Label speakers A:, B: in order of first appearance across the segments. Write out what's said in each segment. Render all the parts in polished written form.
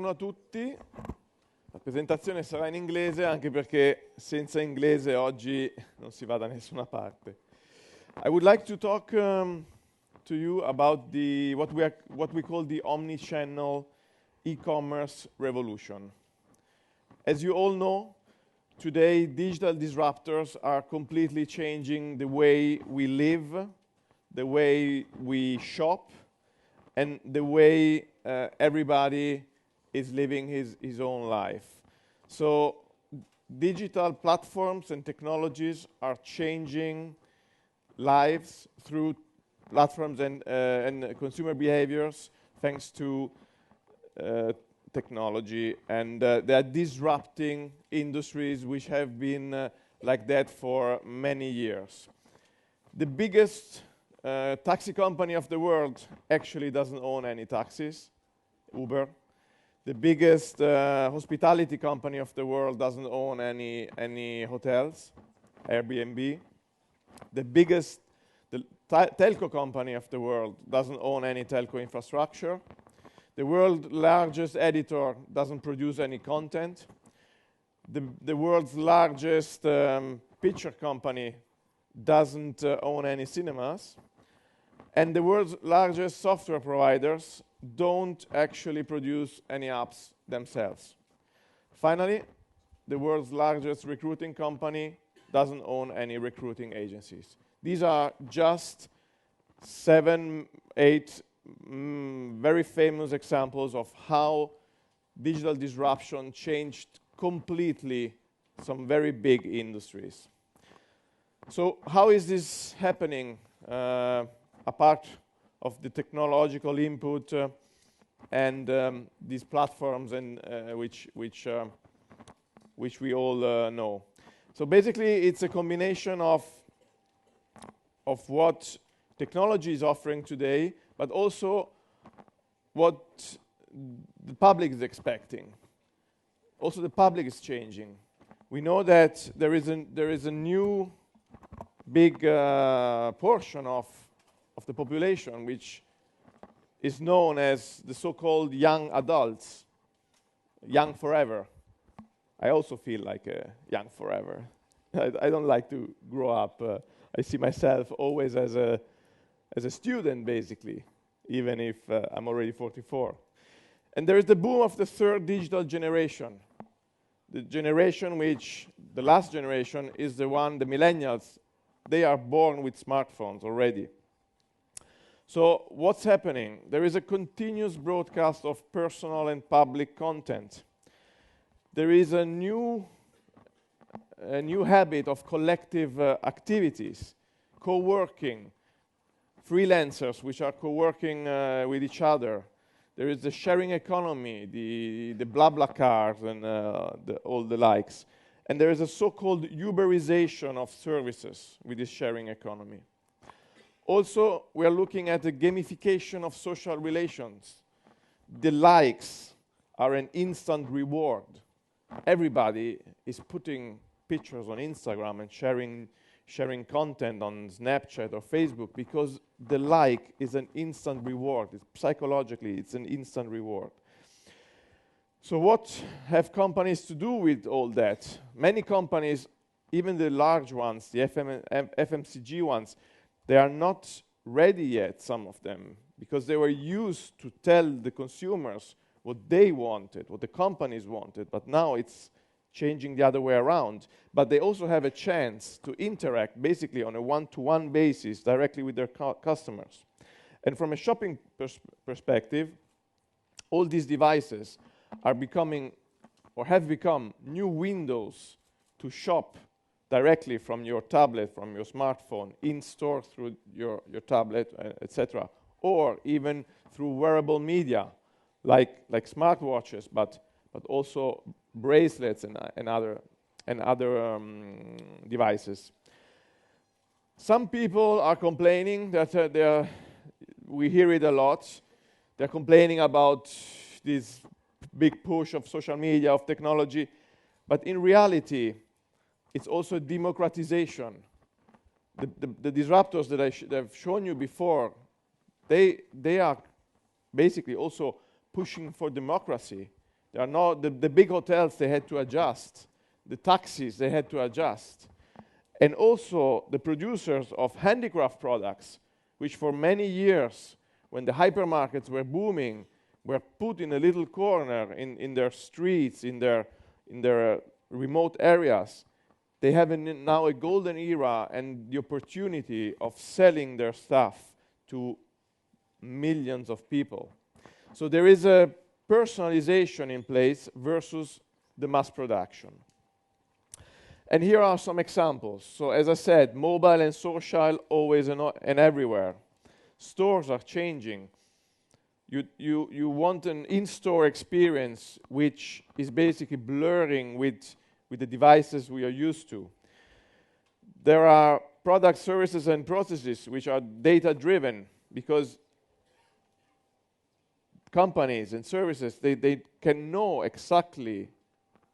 A: Buongiorno a tutti. La presentazione sarà in inglese anche perché senza inglese oggi non si va da nessuna parte. I would like to talk to you about what we call the omnichannel e-commerce revolution. As you all know, today digital disruptors are completely changing the way we live, the way we shop, and the way everybody is living his own life. So digital platforms and technologies are changing lives through platforms and consumer behaviors thanks to technology, and they are disrupting industries which have been like that for many years. The biggest taxi company of the world actually doesn't own any taxis, Uber. The biggest hospitality company of the world doesn't own any hotels, Airbnb. The biggest telco company of the world doesn't own any telco infrastructure. The world's largest editor doesn't produce any content. The world's largest picture company doesn't own any cinemas. And the world's largest software providers don't actually produce any apps themselves. Finally, the world's largest recruiting company doesn't own any recruiting agencies. These are just 7, 8 very famous examples of how digital disruption changed completely some very big industries. So how is this happening? Apart of the technological input and these platforms and which we all know. So basically, it's a combination of what technology is offering today, but also what the public is expecting. Also, the public is changing. We know that there is a new big portion of the population which is known as the so-called young adults, young forever. I also feel like young forever. I don't like to grow up. I see myself always as a student, basically, even if I'm already 44. And there is the boom of the third digital generation. The generation which, the last generation, is the one, the millennials. They are born with smartphones already. So what's happening? There is a continuous broadcast of personal and public content. There is a new habit of collective activities, co-working, freelancers which are co-working with each other. There is the sharing economy, the BlaBlaCars and all the likes. And there is a so-called Uberization of services with this sharing economy. Also, we are looking at the gamification of social relations. The likes are an instant reward. Everybody is putting pictures on Instagram and sharing content on Snapchat or Facebook because the like is an instant reward. Psychologically, it's an instant reward. So what have companies to do with all that? Many companies, even the large ones, the FMCG ones, they are not ready yet, some of them, because they were used to tell the consumers what they wanted, what the companies wanted, but now it's changing the other way around. But they also have a chance to interact basically on a one-to-one basis directly with their customers. And from a shopping perspective, all these devices are becoming or have become new windows to shop directly from your tablet, from your smartphone, in store through your tablet, etc., or even through wearable media, like smartwatches, but also bracelets and other devices. Some people are complaining that we hear it a lot. They're complaining about this big push of social media, of technology, but in reality, it's also democratization. The disruptors that I've shown you before, they are basically also pushing for democracy. There are no, the big hotels, they had to adjust. The taxis, they had to adjust. And also the producers of handicraft products, which for many years, when the hypermarkets were booming, were put in a little corner in their streets, in their remote areas. They have now a golden era and the opportunity of selling their stuff to millions of people. So there is a personalization in place versus the mass production. And here are some examples. So as I said, mobile and social always and everywhere. Stores are changing. You want an in-store experience which is basically blurring with the devices we are used to. There are products, services, and processes which are data-driven because companies and services, they can know exactly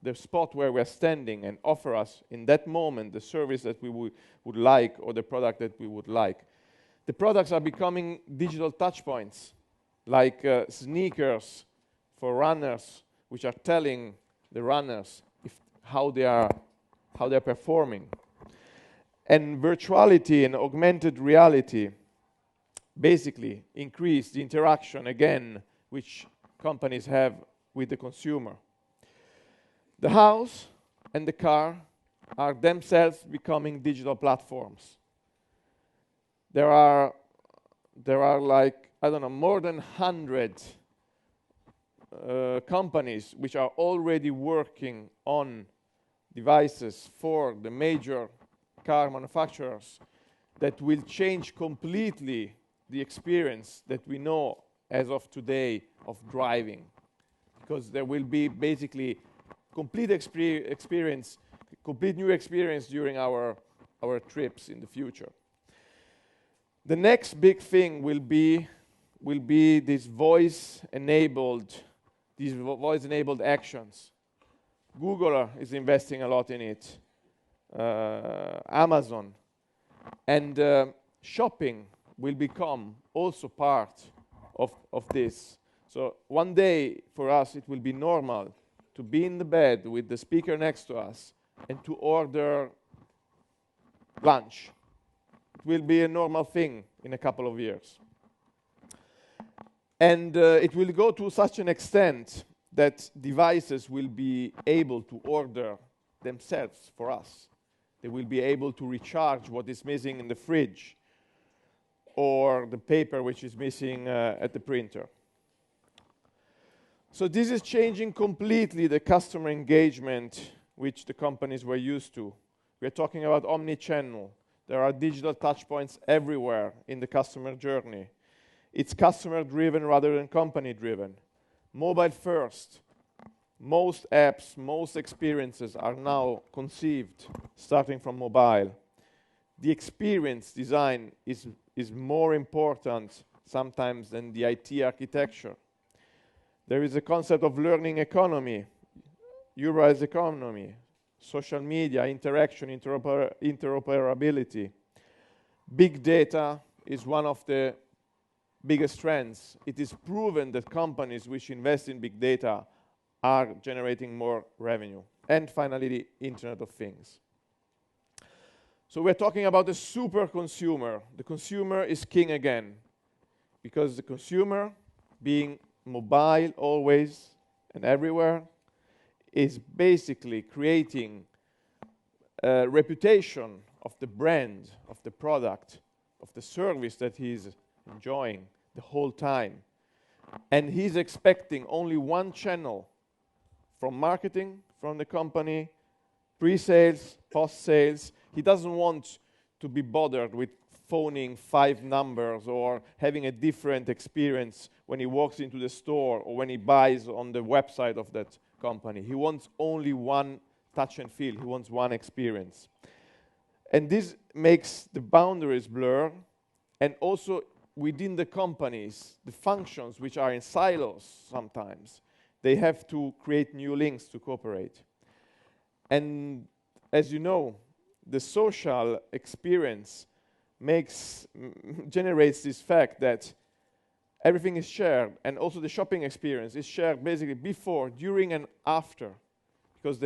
A: the spot where we're standing and offer us in that moment the service that we would like or the product that we would like. The products are becoming digital touchpoints, like sneakers for runners, which are telling the runners how they're performing. And virtuality and augmented reality basically increase the interaction again which companies have with the consumer. The house and the car are themselves becoming digital platforms. There are like, I don't know, more than 100 companies which are already working on devices for the major car manufacturers that will change completely the experience that we know as of today of driving. Because there will be basically complete experience, complete new experience during our trips in the future. The next big thing will be these voice-enabled actions. Google is investing a lot in it. Amazon. And shopping will become also part of this. So one day for us it will be normal to be in the bed with the speaker next to us and to order lunch. It will be a normal thing in a couple of years. And it will go to such an extent that devices will be able to order themselves for us. They will be able to recharge what is missing in the fridge or the paper which is missing at the printer. So this is changing completely the customer engagement which the companies were used to. We're talking about omnichannel. There are digital touchpoints everywhere in the customer journey. It's customer-driven rather than company-driven. Mobile first. Most apps, most experiences are now conceived starting from mobile. The experience design is more important sometimes than the IT architecture. There is a concept of learning economy, Euro-as economy, social media, interaction, interoperability. Big data is one of the biggest trends. It is proven that companies which invest in big data are generating more revenue. And finally, the Internet of Things. So we're talking about the super consumer. The consumer is king again, because the consumer, being mobile always and everywhere, is basically creating a reputation of the brand, of the product, of the service that he's enjoying the whole time. And he's expecting only one channel from marketing, from the company, pre-sales, post-sales. He doesn't want to be bothered with phoning 5 numbers or having a different experience when he walks into the store or when he buys on the website of that company. He wants only one touch and feel. He wants one experience. And this makes the boundaries blur, and also within the companies, the functions which are in silos sometimes, they have to create new links to cooperate. And as you know, the social experience generates this fact that Everything is shared, and also the shopping experience is shared basically before, during, and after, because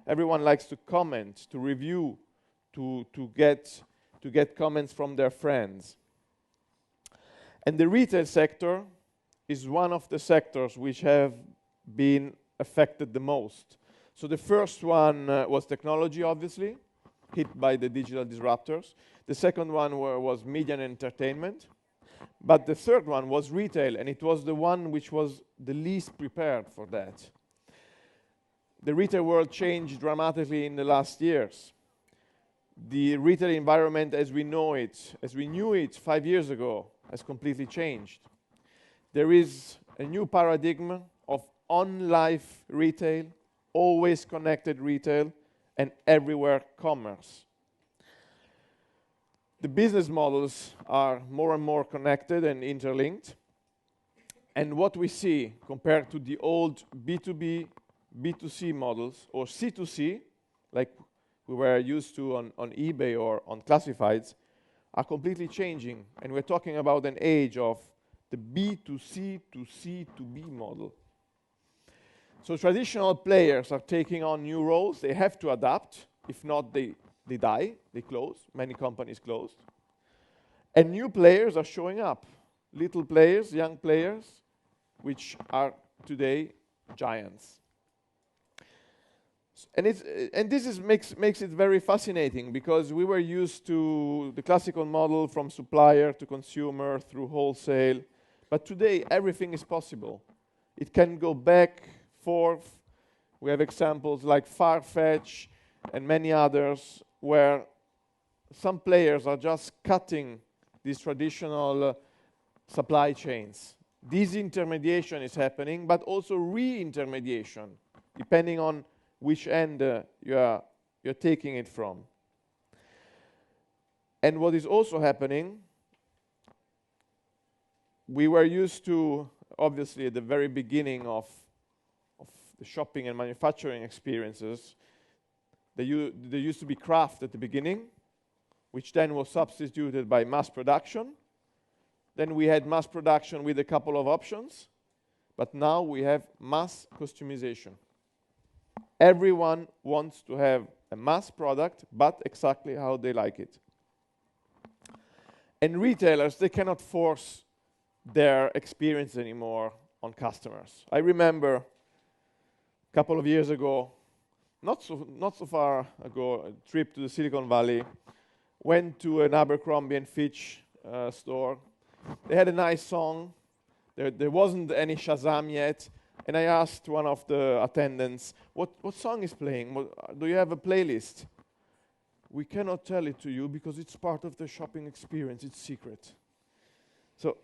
A: everyone likes to comment, to review, to get comments from their friends. And the retail sector is one of the sectors which have been affected the most. So the first one was technology, obviously, hit by the digital disruptors. The second one was media and entertainment. But the third one was retail, and it was the one which was the least prepared for that. The retail world changed dramatically in the last years. The retail environment as we know it, as we knew it 5 years ago, has completely changed. There is a new paradigm of on-life retail, always connected retail, and everywhere commerce. The business models are more and more connected and interlinked. And what we see compared to the old B2B, B2C models, or C2C, like we were used to on eBay or on classifieds, are completely changing. And we're talking about an age of the B2C to C2B model. So traditional players are taking on new roles. They have to adapt. If not, they die, they close. Many companies closed. And new players are showing up. Little players, young players, which are today giants. And this makes it very fascinating, because we were used to the classical model from supplier to consumer through wholesale. But today, everything is possible. It can go back, forth. We have examples like Farfetch and many others, where some players are just cutting these traditional supply chains. Disintermediation is happening, but also re-intermediation, depending on which end you're taking it from. And what is also happening, we were used to, obviously, at the very beginning of the shopping and manufacturing experiences, there used to be craft at the beginning, which then was substituted by mass production. Then we had mass production with a couple of options, but now we have mass customization. Everyone wants to have a mass product, but exactly how they like it. And retailers, they cannot force their experience anymore on customers. I remember a couple of years ago, not so far ago, a trip to the Silicon Valley, went to an Abercrombie & Fitch store. They had a nice song. There wasn't any Shazam yet. And I asked one of the attendants, what song is playing? Do you have a playlist? We cannot tell it to you because it's part of the shopping experience. It's secret. So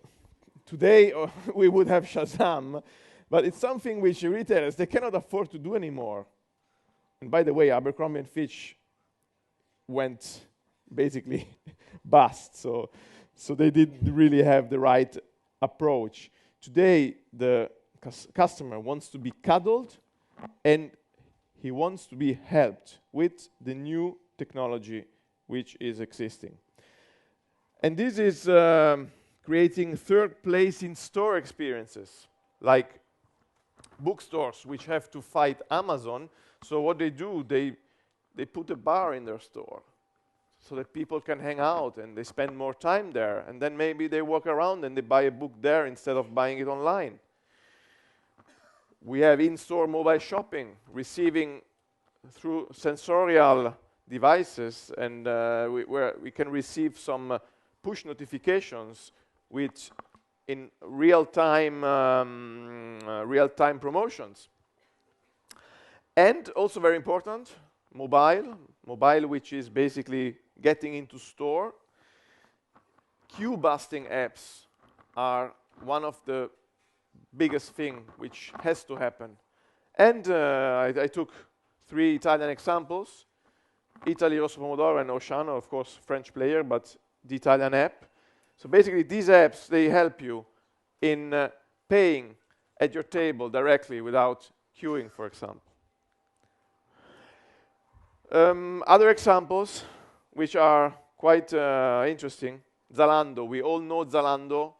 A: today we would have Shazam, but it's something which retailers, they cannot afford to do anymore. And by the way, Abercrombie & Fitch went basically bust. So they didn't really have the right approach. Today, the customer wants to be cuddled, and he wants to be helped with the new technology which is existing. And this is creating third place in store experiences, like bookstores which have to fight Amazon. So what they do, they put a bar in their store so that people can hang out and they spend more time there. And then maybe they walk around and they buy a book there instead of buying it online. We have in-store mobile shopping, receiving through sensorial devices, and where we can receive some push notifications with in real-time promotions. And also very important, mobile which is basically getting into store. Queue-busting apps are one of the biggest thing which has to happen. And I took 3 Italian examples. Italy, Rosso Pomodoro, and Oceano, of course, French player, but the Italian app. So basically, these apps, they help you in paying at your table directly without queuing, for example. Other examples, which are quite interesting. Zalando. We all know Zalando.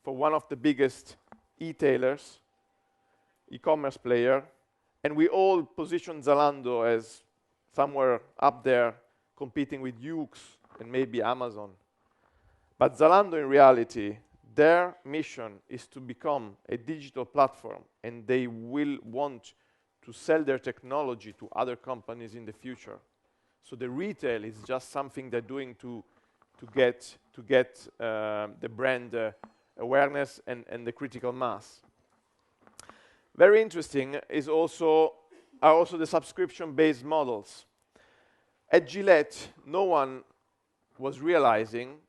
A: for one of the biggest e-tailers, e-commerce player, and we all position Zalando as somewhere up there competing with Yoox and maybe Amazon. But Zalando, in reality, their mission is to become a digital platform, and they will want to sell their technology to other companies in the future. So the retail is just something they're doing to get the brand awareness and the critical mass. Very interesting are also the subscription-based models. At Gillette, no one was realizing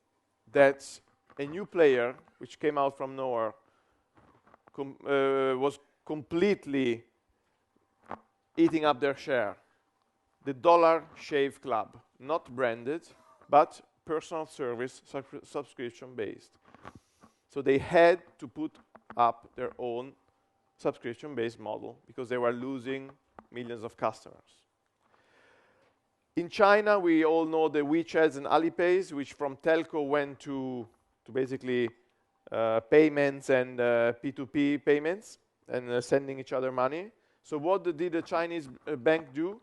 A: that a new player, which came out from nowhere, was completely eating up their share. The Dollar Shave Club, not branded, but personal service subscription-based. So they had to put up their own subscription-based model because they were losing millions of customers. In China, we all know the WeChats and Alipays, which from telco went to basically payments and P2P payments and sending each other money. So what did the Chinese bank do?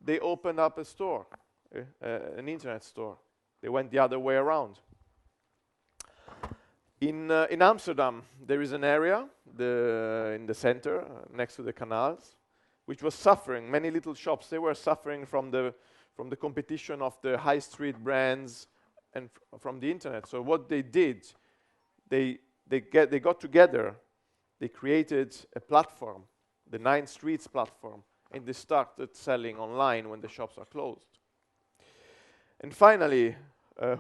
A: They opened up a store, an internet store. They went the other way around. In Amsterdam, there is an area in the center, next to the canals, which was suffering. Many little shops, they were suffering from the competition of the high street brands and from the internet. So what they did, they got together, they created a platform, the 9 Streets platform, and they started selling online when the shops are closed. And finally,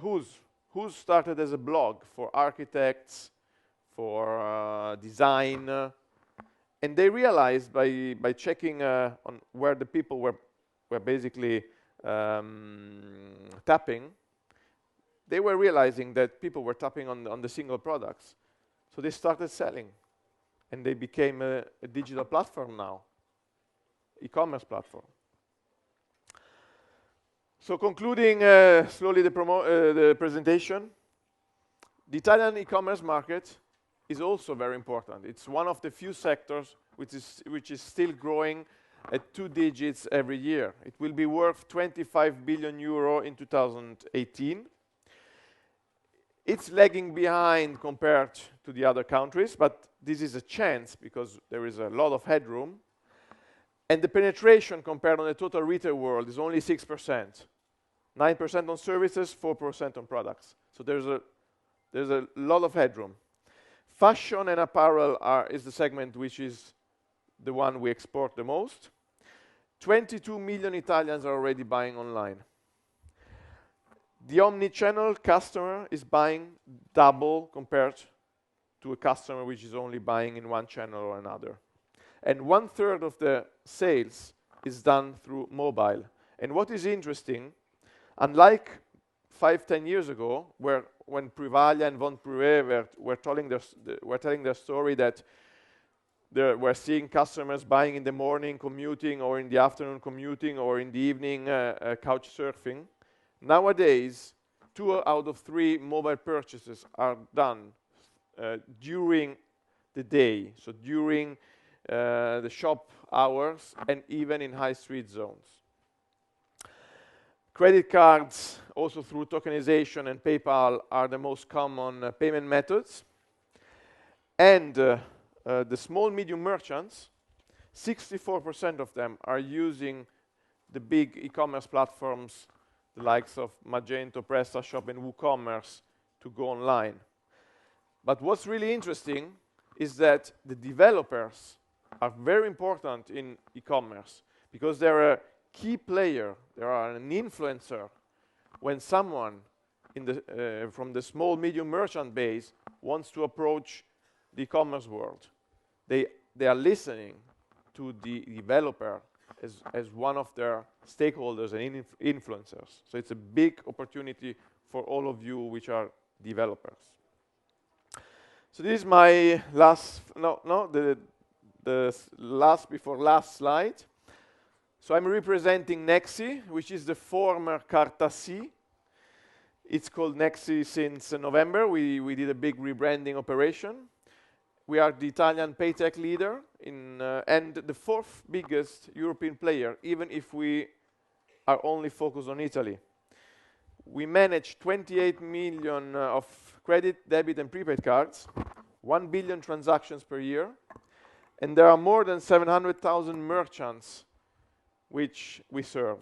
A: Who's started as a blog for architects, for design, and they realized by checking on where the people were basically tapping, they were realizing that people were tapping on the single products. So they started selling, and they became a digital platform now, e-commerce platform. So concluding slowly the presentation, the Italian e-commerce market is also very important. It's one of the few sectors which is still growing at 2 digits every year. It will be worth 25 billion euro in 2018. It's lagging behind compared to the other countries, but this is a chance because there is a lot of headroom. And the penetration compared on the total retail world is only 6%. 9% on services, 4% on products. So there's a lot of headroom. Fashion and apparel is the segment which is the one we export the most. 22 million Italians are already buying online. The omnichannel customer is buying double compared to a customer which is only buying in one channel or another. And 1/3 of the sales is done through mobile. And what is interesting, unlike 5-10 years ago, when Privalia and Von Privé were telling their story that they were seeing customers buying in the morning commuting, or in the afternoon commuting, or in the evening couch surfing. Nowadays, 2 out of 3 mobile purchases are done during the day, so during the shop hours, and even in high street zones. Credit cards, also through tokenization and PayPal, are the most common payment methods. And the small, medium merchants, 64% of them are using the big e-commerce platforms, the likes of Magento, PrestaShop, and WooCommerce, to go online. But what's really interesting is that the developers are very important in e-commerce because they're a key player, they are an influencer. When someone from the small, medium merchant base wants to approach the e-commerce world, they are listening to the developer as one of their stakeholders and influencers. So it's a big opportunity for all of you which are developers. So this is my the last before last slide. So I'm representing Nexi, which is the former Carta C. It's called Nexi since November. We did a big rebranding operation. We are the Italian paytech leader and the fourth biggest European player, even if we are only focused on Italy. We manage 28 million of credit, debit, and prepaid cards, 1 billion transactions per year, and there are more than 700,000 merchants which we serve.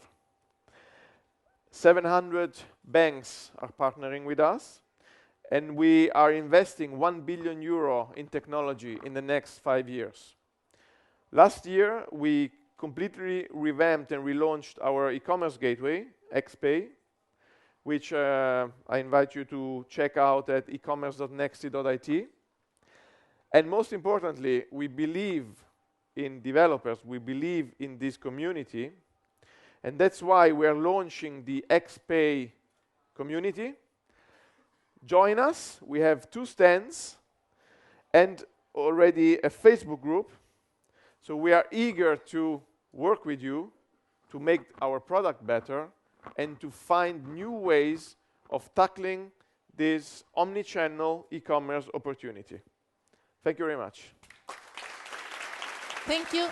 A: 700 banks are partnering with us, and we are investing 1 billion euro in technology in the next 5 years. Last year, we completely revamped and relaunched our e-commerce gateway, XPay, which I invite you to check out at ecommerce.nexi.it. And most importantly, we believe in developers, we believe in this community, and that's why we are launching the XPay community. Join us. We have 2 stands and already a Facebook group. So we are eager to work with you to make our product better and to find new ways of tackling this omnichannel e-commerce opportunity. Thank you very much.
B: Thank you.